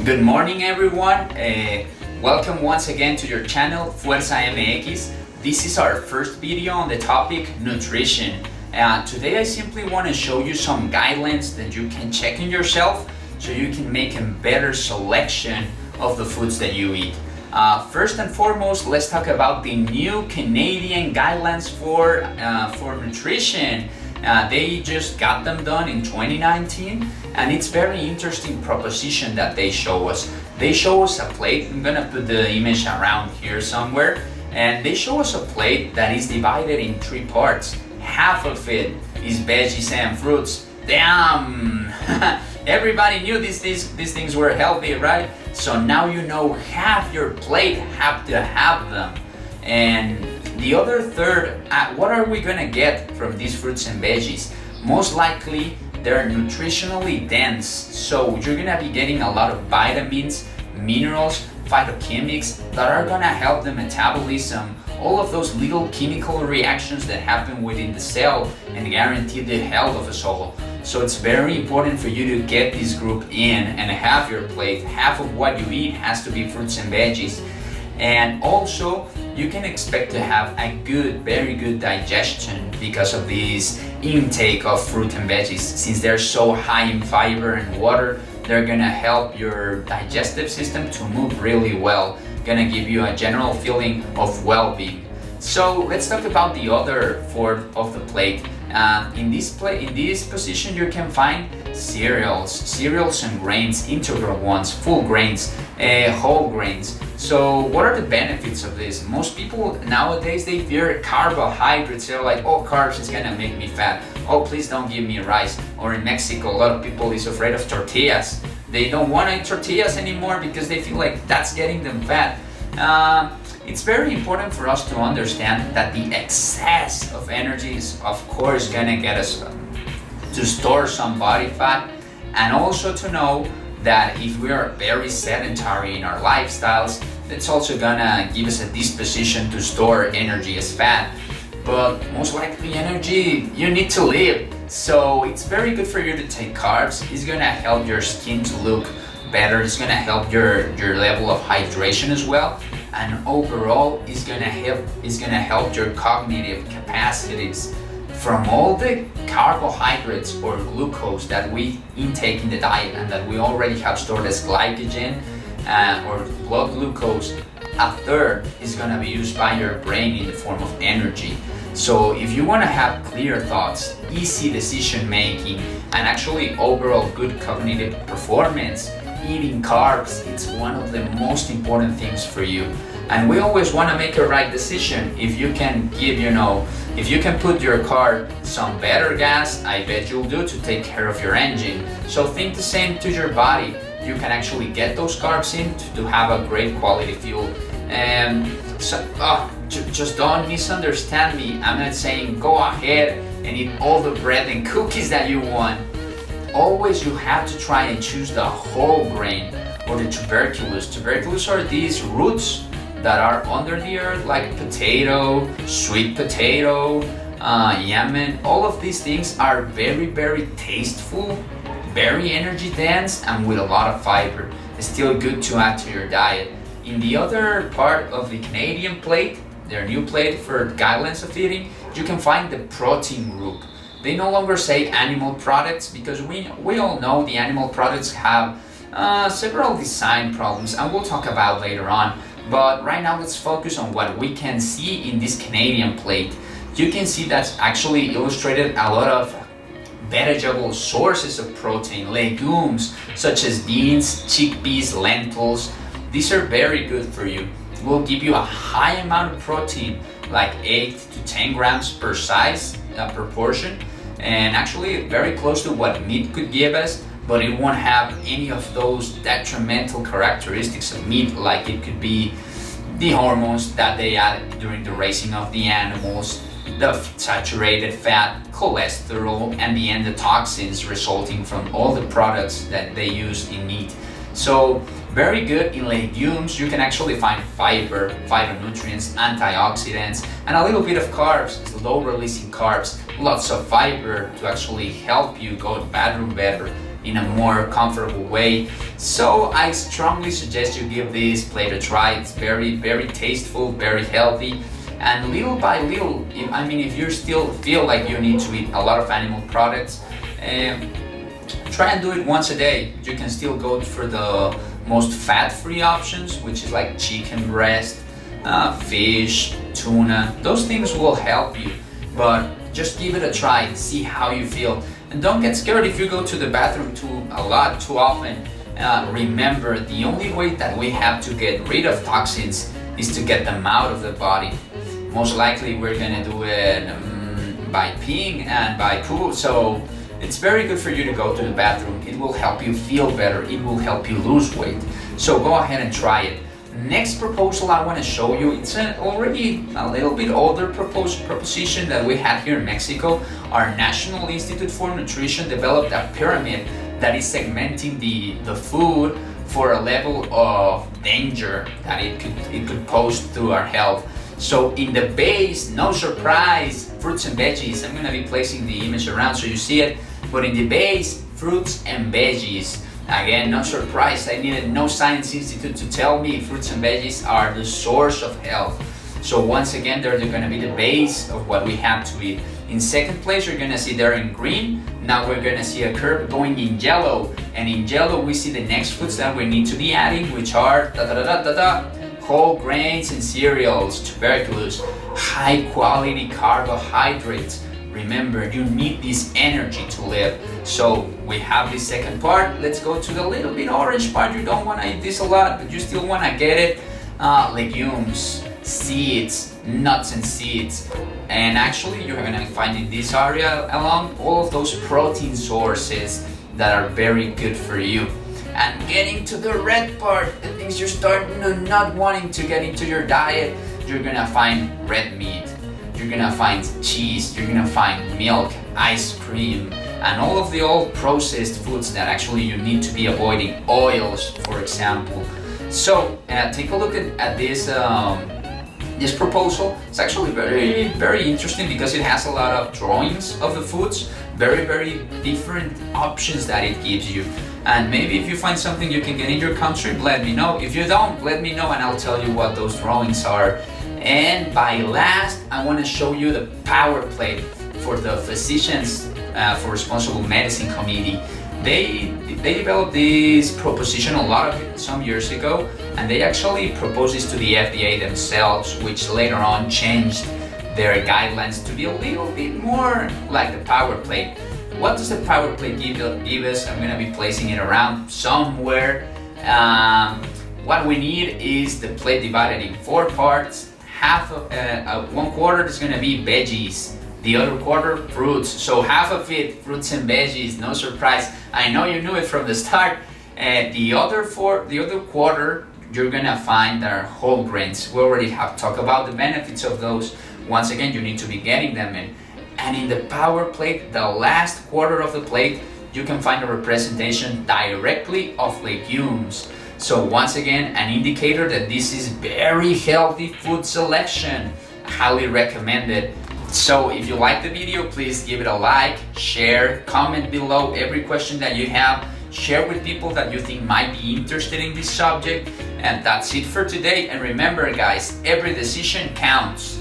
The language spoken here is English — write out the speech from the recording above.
Good morning, everyone. Welcome once again to your channel, Fuerza MX. This is our first video on the topic nutrition. Today I simply want to show you some guidelines that you can check in yourself so you can make a better selection of the foods that you eat. First and foremost, let's talk about the new Canadian guidelines for nutrition. They just got them done in 2019, and it's very interesting proposition that they show us. They show us a plate. I'm gonna put the image around here somewhere, and they show us a plate that is divided in three parts. Half of it is veggies and fruits. Damn! Everybody knew these things were healthy, right? So now you know half your plate have to have them. And the other third, what are we gonna get from these fruits and veggies? Most likely, they're nutritionally dense, so you're gonna be getting a lot of vitamins, minerals, phytochemics that are gonna help the metabolism, all of those little chemical reactions that happen within the cell and guarantee the health of us all. So it's very important for you to get this group in and have your plate. Half of what you eat has to be fruits and veggies. And also, you can expect to have a very good digestion because of this intake of fruit and veggies. Since they're so high in fiber and water, they're gonna help your digestive system to move really well, gonna give you a general feeling of well-being. So let's talk about the other fourth of the plate. In this position, you can find cereals and grains, integral ones, full grains, whole grains. So what are the benefits of this? Most people nowadays, they fear carbohydrates. They're like, oh, carbs is gonna make me fat. Oh, please don't give me rice. Or in Mexico, a lot of people is afraid of tortillas. They don't want to eat tortillas anymore because they feel like that's getting them fat. It's very important for us to understand that the excess of energy is, of course, gonna get us to store some body fat, and also to know that if we are very sedentary in our lifestyles, that's also gonna give us a disposition to store energy as fat. But most likely energy, you need to live. So it's very good for you to take carbs. It's gonna help your skin to look better. It's gonna help your level of hydration as well. And overall, it's gonna help your cognitive capacities. From all the carbohydrates or glucose that we intake in the diet and that we already have stored as glycogen or blood glucose, a third is gonna be used by your brain in the form of energy. So if you wanna have clear thoughts, easy decision making, and actually overall good cognitive performance, eating carbs, it's one of the most important things for you. And we always want to make a right decision. If you can if you can put your car some better gas, I bet you'll do to take care of your engine. So think the same to your body. You can actually get those carbs in to have a great quality fuel. And so, just don't misunderstand me. I'm not saying go ahead and eat all the bread and cookies that you want. Always you have to try and choose the whole grain or the tuberculous. Tuberculous are these roots that are under the earth, like potato, sweet potato, yam. All of these things are very tasteful, very energy dense, and with a lot of fiber. It's still good to add to your diet. In the other part of the Canadian plate, their new plate for guidelines of eating, you can find the protein group. They no longer say animal products because we all know the animal products have several design problems, and we'll talk about later on. But right now, let's focus on what we can see in this Canadian plate. You can see that's actually illustrated a lot of vegetable sources of protein, legumes such as beans, chickpeas, lentils. These are very good for you. It will give you a high amount of protein, like 8 to 10 grams per portion, and actually very close to what meat could give us. But it won't have any of those detrimental characteristics of meat, like it could be the hormones that they add during the raising of the animals, the saturated fat, cholesterol, and the endotoxins resulting from all the products that they use in meat. So very good in legumes. You can actually find fiber, phytonutrients, antioxidants, and a little bit of carbs, low releasing carbs, lots of fiber to actually help you go to the bathroom better, in a more comfortable way. So I strongly suggest you give this plate a try. It's very, very tasteful, very healthy. And little by little, if you still feel like you need to eat a lot of animal products, try and do it once a day. You can still go for the most fat-free options, which is like chicken breast, fish, tuna. Those things will help you, but just give it a try, see how you feel. And don't get scared if you go to the bathroom too often. Remember, the only way that we have to get rid of toxins is to get them out of the body. Most likely we're gonna do it by peeing and by poo, so it's very good for you to go to the bathroom. It will help you feel better, it will help you lose weight. So go ahead and try it. Next proposal I want to show you, it's already a little bit older proposition that we had here in Mexico. Our National Institute for Nutrition developed a pyramid that is segmenting the food for a level of danger that it could pose to our health. So in the base, no surprise, fruits and veggies. I'm gonna be placing the image around so you see it. But in the base, fruits and veggies. Again, no surprise, I needed no science institute to tell me fruits and veggies are the source of health. So once again, they're gonna be the base of what we have to eat. In second place, you're gonna see they're in green. Now we're gonna see a curve going in yellow. And in yellow, we see the next foods that we need to be adding, which are whole grains and cereals, tuberculous, high quality carbohydrates. Remember, you need this energy to live. So we have the second part. Let's go to the little bit orange part. You don't want to eat this a lot, but you still want to get it. Legumes, seeds, nuts and seeds. And actually, you're going to find in this area along all of those protein sources that are very good for you. And getting to the red part, the things you're starting to not wanting to get into your diet, you're gonna find red meat, you're gonna find cheese, you're gonna find milk, ice cream, and all of the old processed foods that actually you need to be avoiding, oils, for example. So take a look at this this proposal. It's actually very, very interesting because it has a lot of drawings of the foods, very, very different options that it gives you. And maybe if you find something you can get in your country, let me know. If you don't, let me know and I'll tell you what those drawings are. And by last, I want to show you the power plate for the Physicians for Responsible Medicine Committee. They developed this proposition some years ago, and they actually proposed this to the FDA themselves, which later on changed their guidelines to be a little bit more like the power plate. What does the power plate give us? I'm going to be placing it around somewhere. What we need is the plate divided in 4 parts. Half of one quarter is going to be veggies, the other quarter fruits. So half of it fruits and veggies, no surprise. I know you knew it from the start. The other quarter you're going to find are whole grains. We already have talked about the benefits of those. Once again, you need to be getting them in. And in the power plate, the last quarter of the plate, you can find a representation directly of legumes. So once again, an indicator that this is very healthy food selection. Highly recommended. So if you like the video, please give it a like, share, comment below every question that you have. Share with people that you think might be interested in this subject. And that's it for today. And remember guys, every decision counts.